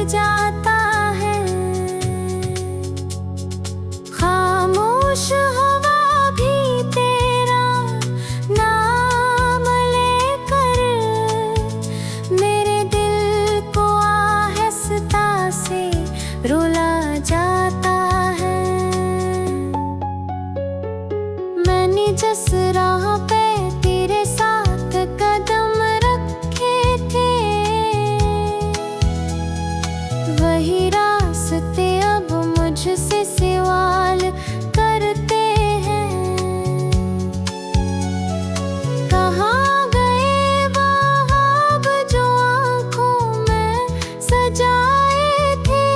जाता है। खामोश हवा भी तेरा नाम लेकर मेरे दिल को आहिस्ता से रुला जाता है। मैंने जिस राह पे तेरे साथ कदम रखे थे, वही रास्ते अब मुझसे सवाल करते हैं। कहाँ गए वो ख्वाब जो आँखों में सजाए थे?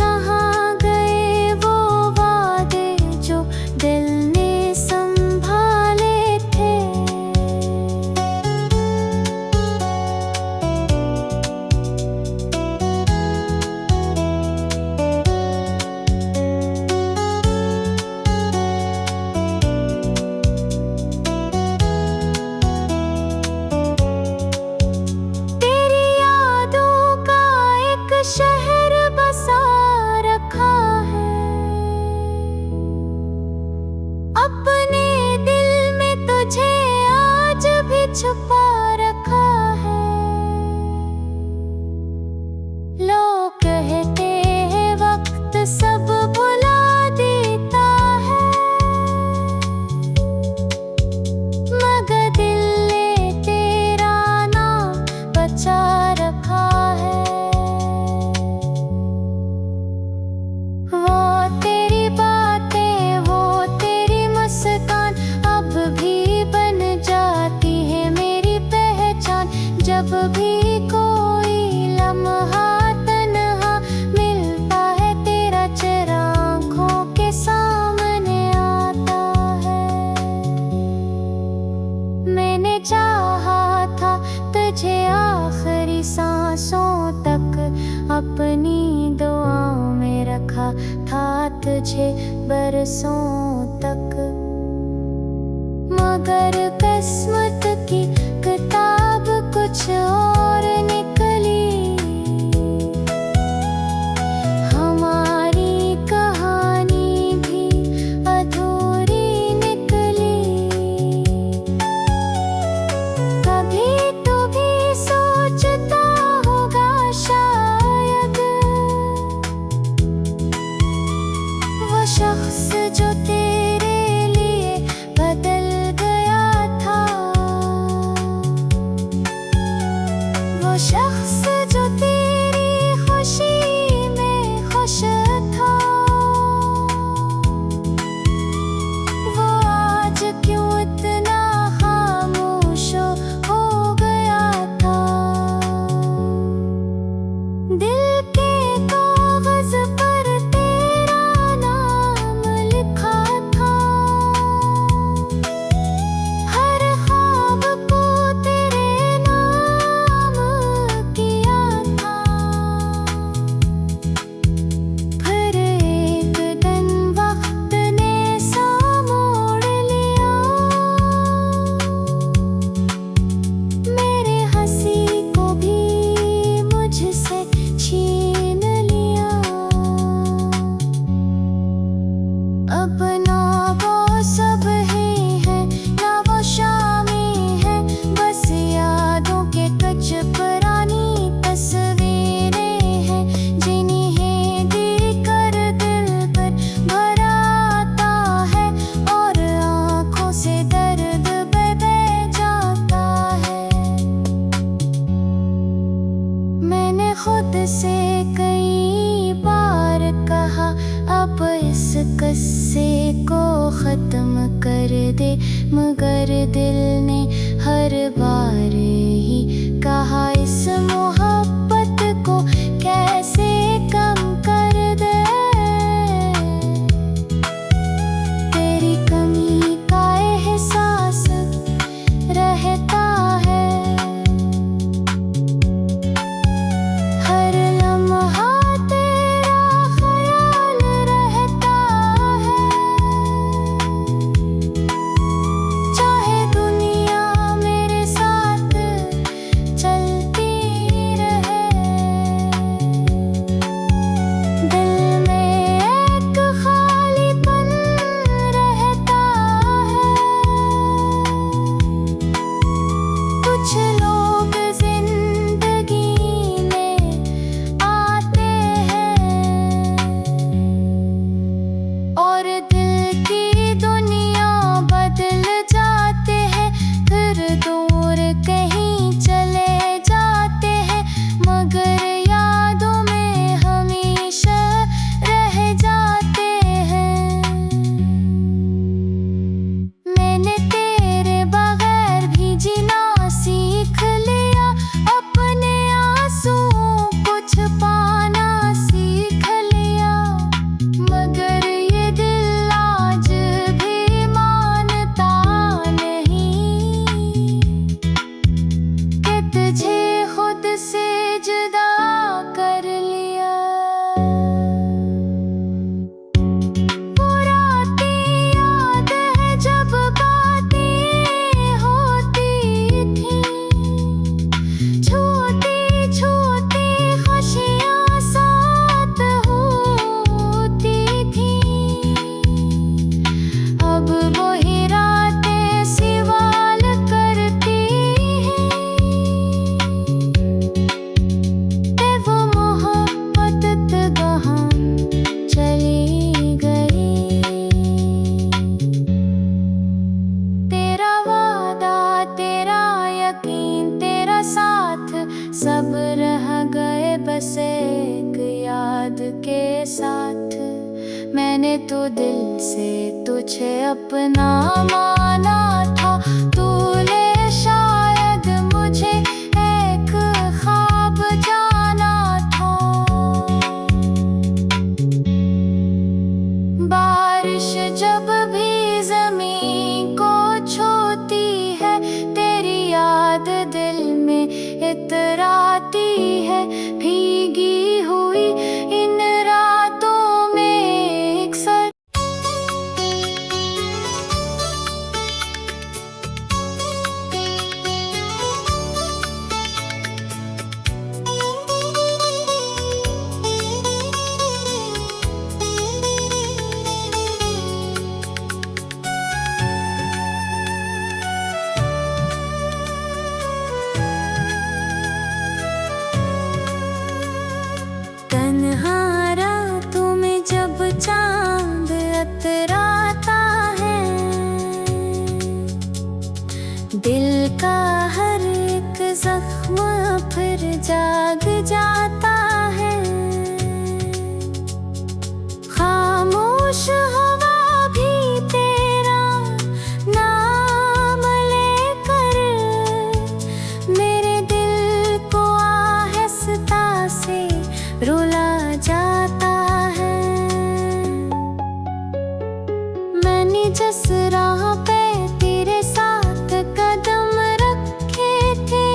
कहाँ गए वो वादे जो दिल ने संभाले थे? तेरी यादों का एक शहर बसा रखा है, अपने दिल में तुझे आज भी छुपा रखा है। लोग कहते हैं वक्त सब भुला देता है, मगर दिल ने तेरा नाम बचा रखा है। वो तेरी बातें, वो तेरी मुस्कान अब भी बन जाती है मेरी पहचान। जब भी कोई लम्हा तन्हा मिलता है, तेरा चेहरा आँखों के सामने आता है। मैंने चाहा था तुझे आखिरी सांसों तक, अपनी दुआओं में रखा था तुझे बरसों तक, मगर किस्मत की किताब कुछ और निकली। हमारी कहानी भी अधूरी निकली। कभी तो भी सोचता होगा शायद, वो शख्स जो तेरे लिए बदल गया था, वो शख्स जो तेरी खुशी में खुश था, वो आज क्यों इतना खामोश हो गया था? दिल के कागज पर तेरा नाम लिखा था, हर ख्वाब को तेरे नाम किया था। फिर एक दिन वक्त ने सा मोड़ लिया, मेरे हंसी को भी मुझसे छीन लिया। अब ना वो सब है ना वो शामें हैं, बस यादों के कुछ पुरानी तस्वीरें हैं, जिन्हें देखकर दिल पर भर आता है और आँखों से दर्द बह जाता है। मैंने खुद से कई बार कहा अब इस किस्से को खत्म कर दे, मगर दिल ने हर बार ही कहा इस मोहब्बत को कैसे कम कर दे। तेरी कमी का एहसास रहता है, हर लम्हा तेरा ख्याल रहता है। चाहे दुनिया मेरे साथ चलती रहे, दिल की दुनिया बदल जाते हैं, फिर दूर कहीं चले जाते हैं, मगर यादों में हमेशा रह जाते हैं। मैंने तेरे बगैर भी जीना सीख लिया, अपने आंसुओं को छुपाना सीख लिया, मगर ये दिल आज भी मानता नहीं कि तुझे खुद से जुदा कर लिया। वो रातें याद है जब बातें होती थी, छोटी छोटी खुशियाँ साथ होती थी। अब वही रातें सवाल करती हैं कि वो मोहब्बत कहाँ चली गई। तेरा वादा, तेरा यकीन, तेरा साथ सब रह गए बस एक याद के साथ। मैंने तो दिल से तुझे अपना माना था, तूने शायद मुझे एक ख्वाब जाना था। बारिश जब भी जमीन को छूती है, तेरी याद दिल में इतराती है। भीगी हुई इन रातों में एक सर तन्हा रातों में जब चांद अतराता है, दिल का हर एक जख्म फिर जाग जाता है। खामोश हवा भी तेरा नाम लेकर मेरे दिल को आहिस्ता से रुला जाता है। मैंने जिस राह पे तेरे साथ कदम रखे थे,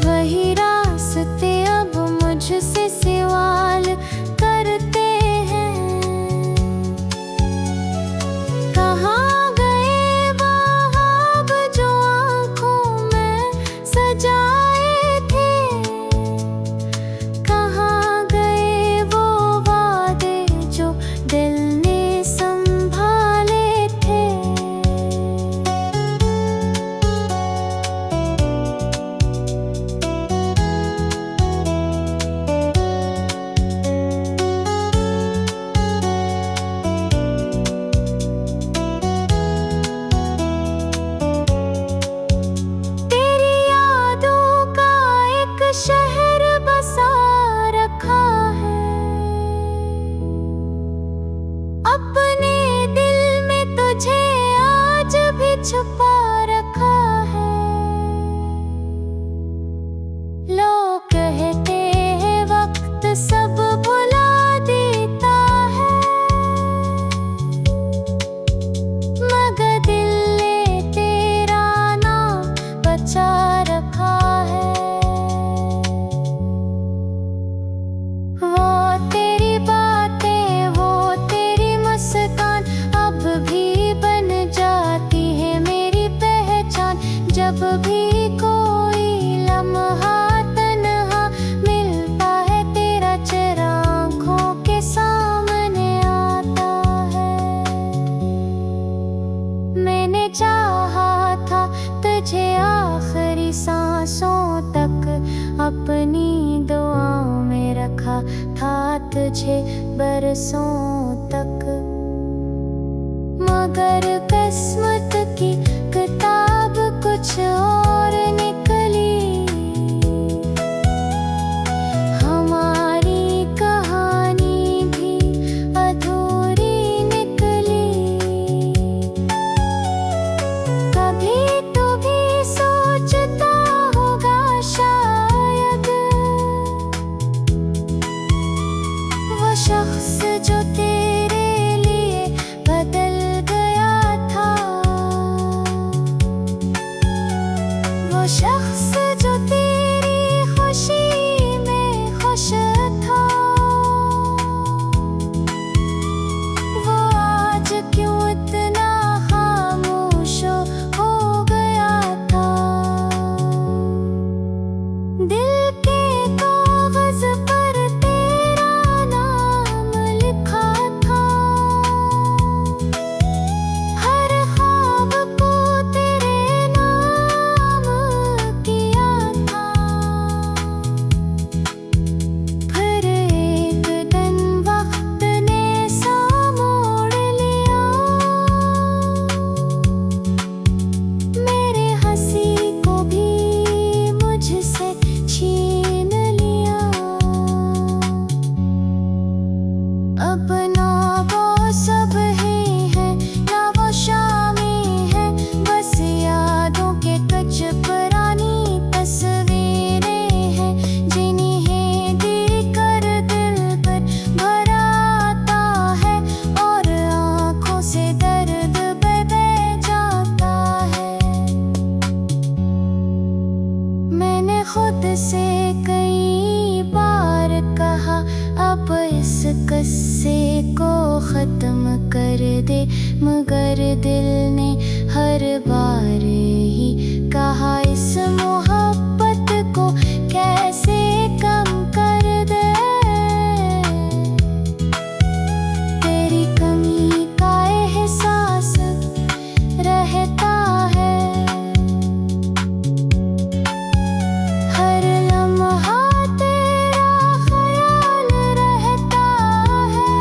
वही रास्ते अब मुझसे सवाल करते हैं। कहाँ गए वो ख्वाब जो आँखों में सजाए थे, कहाँ गए वो वादे जो दिल ने संभाले बरसों तक, मगर किस्मत की किताब कुछ और निकली। हमारी कहानी भी अधूरी निकली। कभी तो भी सोचता होगा शायद, वो शख्स जो तेरे लिए बदल गया था, वो शख्स जो तेरी खुशी में खुश था, वो आज क्यों इतना खामोश हो गया था। दिल के कागज पर तेरा नाम लिखा था, हर ख्वाब को तेरे नाम किया था। फिर एक दिन वक्त ने सा मोड़ लिया, मेरे हंसी को भी मुझसे छीन लिया। अब ना वो सब ही है, ना वो शामी है, बस यादों के कुछ पुरानी तस्वीरें हैं, जिन्हें देखकर दिल पर भर आता है और आँखों से दर्द बह जाता है। मैंने खुद से कई बार कहा, अब इस किस्से को खत्म कर दे, मगर दिल ने हर बार ही कहा, इस मोहब्बत को कैसे कम कर दे। तेरी कमी का एहसास रहता है, हर लम्हा तेरा ख्याल रहता है।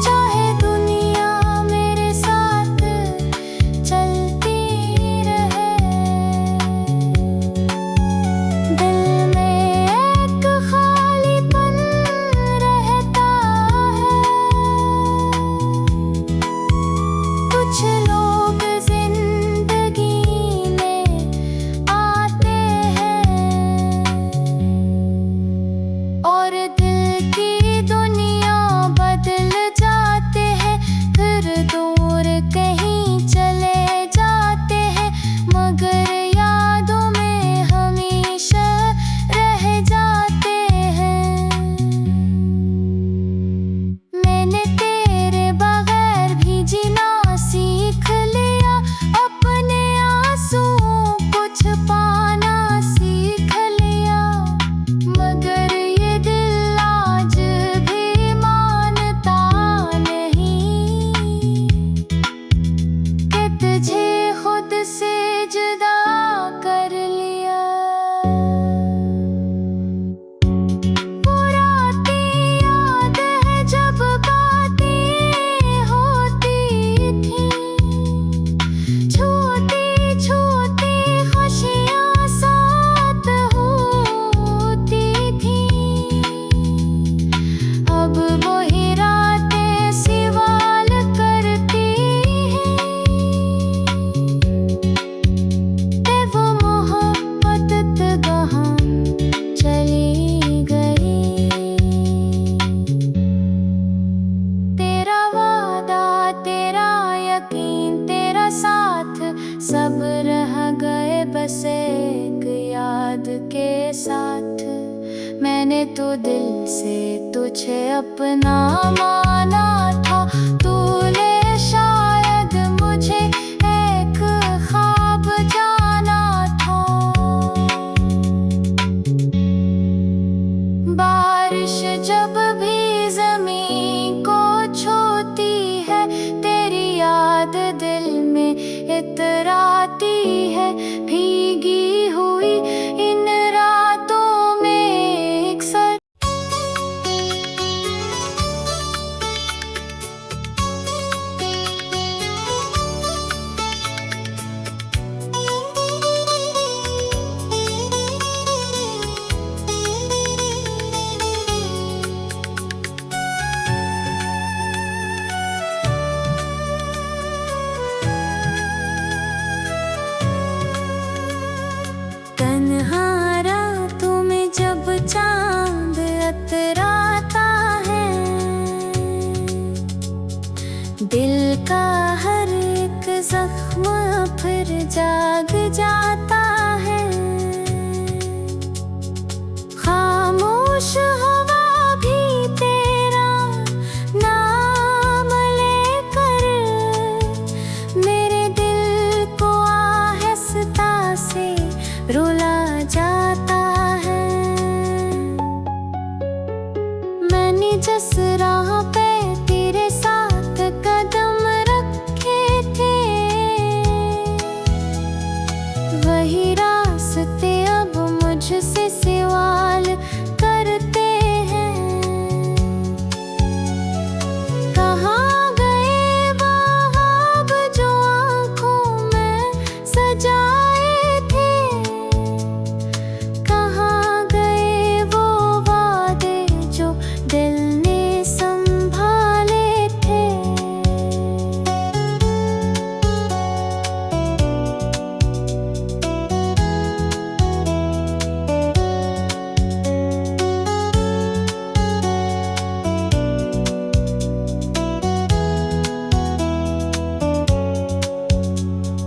चाहे दुनिया मेरे साथ चलती रहे, दिल में एक खालीपन रहता है। कुछ लोग जिंदगी में आते हैं और दिल की दुनिया बदल जाते हैं, फिर दूर कहीं चले जाते हैं, मगर यादों में हमेशा रह जाते हैं। मैंने तेरे बगैर भी जीना सीख लिया, अपने आंसुओं को छुपाना सीख लिया, मगर ये दिल आज भी मानता नहीं कि तुझे खुद से जुदा कर लिया। वो रातें याद है जब बातें होती थी, छोटी छोटी खुशियाँ साथ होती थी। अब वही रातें सवाल करती हैं कि वो मोहब्बत कहाँ चली गई। तेरा वादा, तेरा यकीन, तेरा साथ, सब रह गए बस एक याद के साथ। मैंने तो दिल से तुझे अपना माना था, तूने शायद मुझे एक ख्वाब जाना था। बारिश जब भी ज़मीन को छूती है, तेरी याद दिल में इतराती है। भीगी हुई इन रातों में एक सर अपनी जिस राह पे तेरे साथ कदम रखे थे, वही रास्ते अब मुझसे सवाल करते हैं। कहाँ गए वो ख्वाब जो आँखों में सजाए थे, कहाँ गए वो वादे जो दिल ने संभाले थे।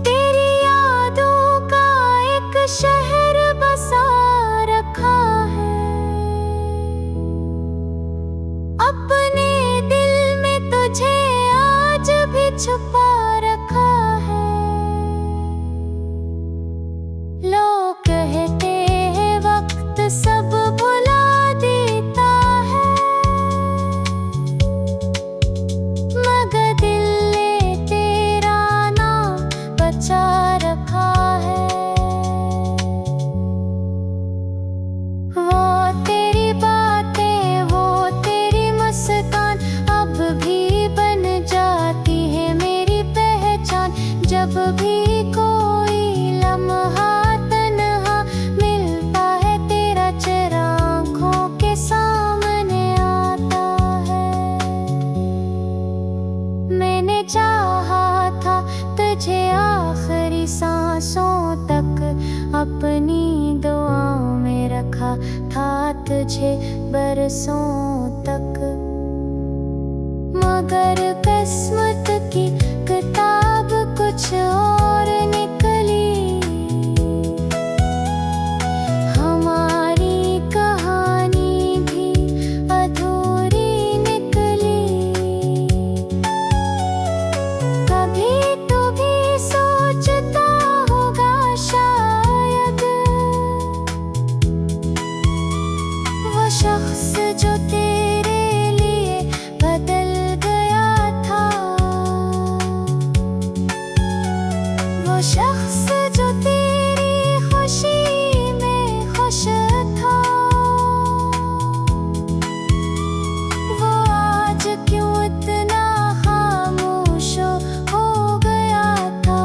तेरी यादों का एक शहर बसा रखा है, अपने दिल में तुझे आज भी छुपा रखा है। लोग कहते हैं वक्त सब भुला देता है, मगर दिल ने तेरा नाम बचा रखा है। वो तेरी बातें, वो तेरी मुस्कान अब भी बन जाती है मेरी पहचान। जब भी कोई लम्हा तन्हा मिलता है, तेरा चेहरा आँखों के सामने आता है। मैंने चाहा था तुझे आखिरी सांसों तक, अपनी दुआओं में रखा था तुझे बरसों तक, मगर किस्मत की किताब कुछ और निकली। हमारी कहानी भी अधूरी निकली। कभी तो भी सोचता होगा शायद, वो शख्स जो तेरे लिए बदल गया था, वो शख्स जो तेरी खुशी में खुश था, वो आज क्यों इतना खामोश हो गया था।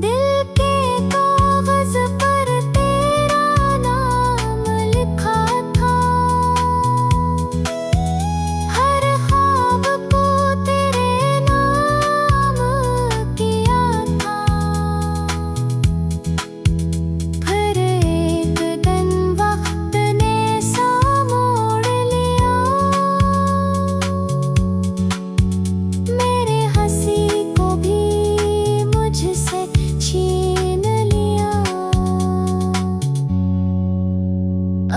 दिल के कागज पर तेरा नाम लिखा था, हर ख्वाब को तेरे नाम किया था। फिर एक दिन वक्त ने सा मोड़ लिया, मेरे हंसी को भी मुझसे छीन लिया।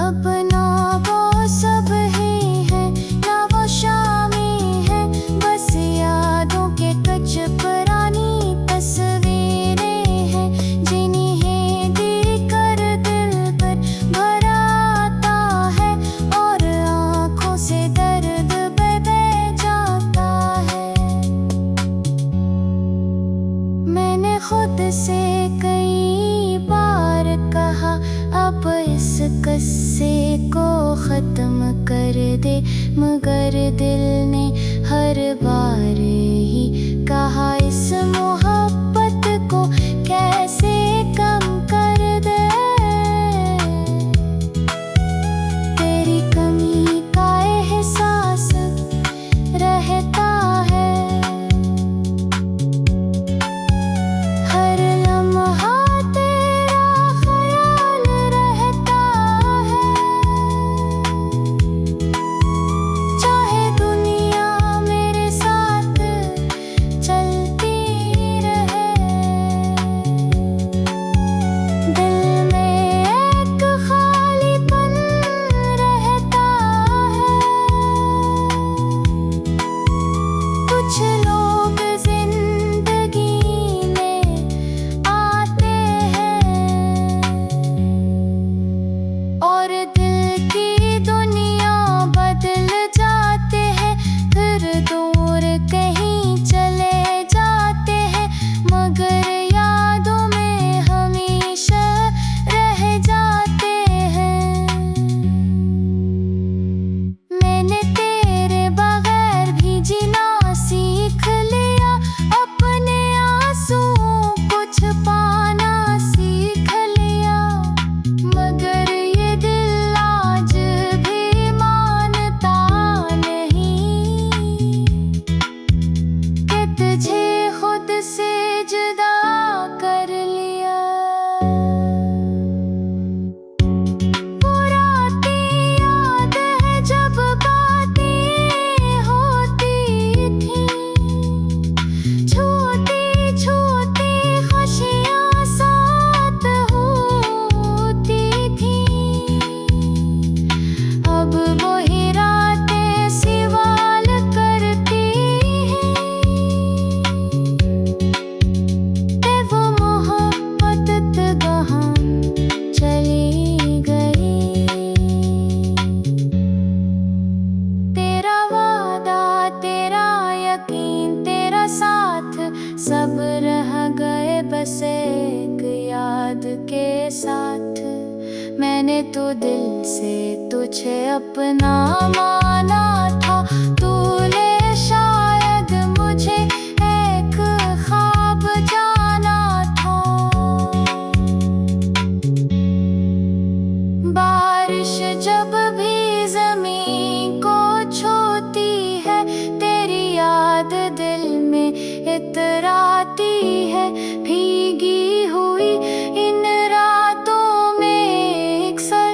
अब ना वो सब है ना वो शामें हैं, बस यादों के कुछ पुरानी तस्वीरें हैं, जिन्हें देखकर दिल पर भर आता है और आँखों से दर्द बह जाता है। मैंने खुद से कई बार कहा अब इस किस्से को खत्म कर दे, मगर दिल ने हर बार ही कहा इस मोहब्बत को कैसे कम कर दे। तेरी कमी का एहसास रहता है, हर लम्हा तेरा ख्याल रहता है। चाहे दुनिया मेरे साथ चलती रहे, तुझे अपना माना था। तूने शायद मुझे एक ख्वाब जाना था। बारिश जब भी ज़मीन को छूती है, तेरी याद दिल में इतराती है। भीगी हुई इन रातों में एक सर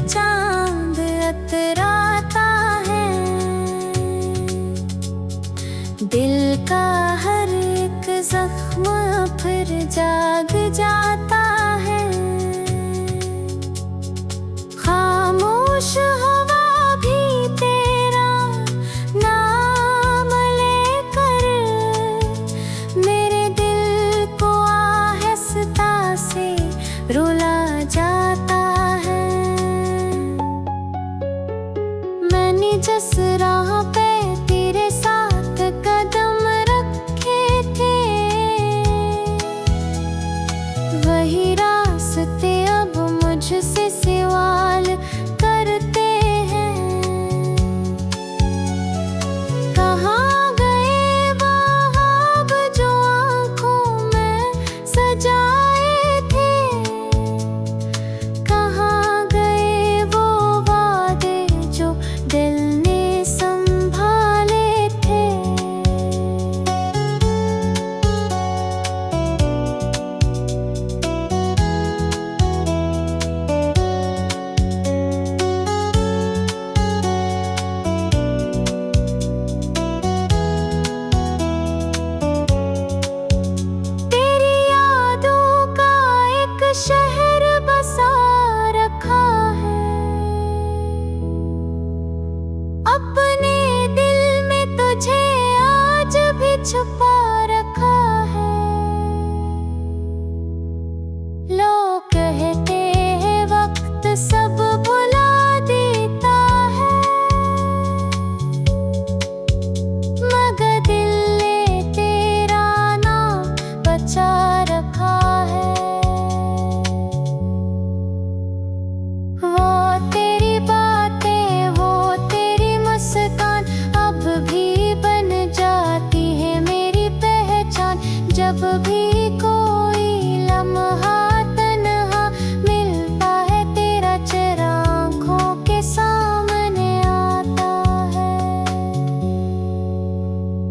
चांद अतराता है, दिल का हर एक जख्म फिर जाग जाता है। खामोश हवा भी तेरा नाम लेकर मेरे दिल को आहिस्ता से रुला जाता है। जिस राह पे तेरे साथ कदम रखे थे, वही रास्ते अब मुझसे सवाल करते हैं। कहाँ गए वो ख्वाब जो आँखों में सजाए थे? कहाँ गए वो वादे जो दिल शहर बसा रखा है, अपने दिल में तुझे आज भी छुपा रखा है। लोग कहते हैं वक्त सब भुला देता है, मगर दिल ने तेरा नाम बचा रखा है। जब भी कोई लम्हा तन्हा मिलता है, तेरा चेहरा आँखों के सामने आता है।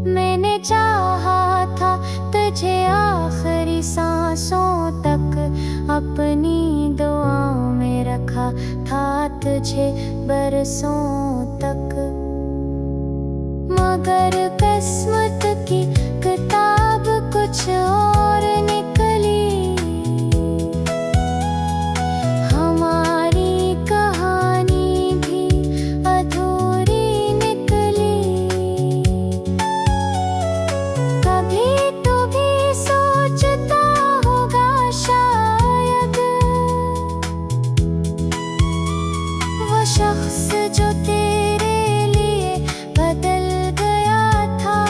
मैंने चाहा था तुझे आखिरी सांसों तक, अपनी दुआओं में रखा था तुझे बरसों तक, मगर किस्मत की किताब कुछ और निकली। हमारी कहानी भी अधूरी निकली। कभी तो भी सोचता होगा शायद, वो शख्स जो तेरे लिए बदल गया था।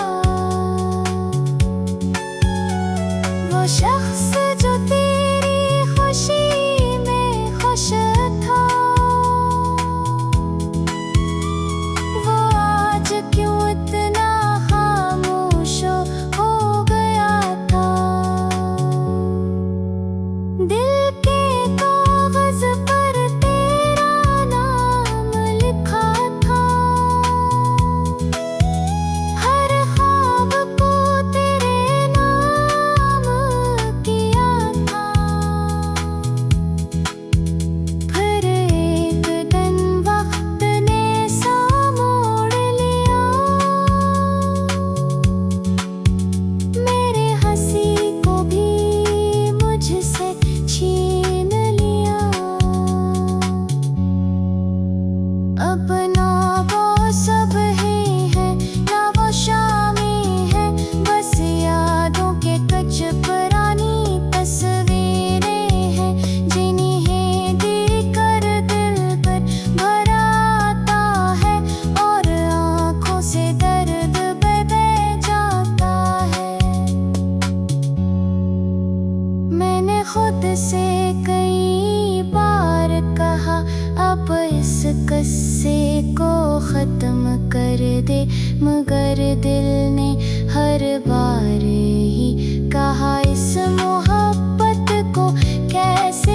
खत्म कर दे, मगर दिल ने हर बार ही कहा इस मोहब्बत को कैसे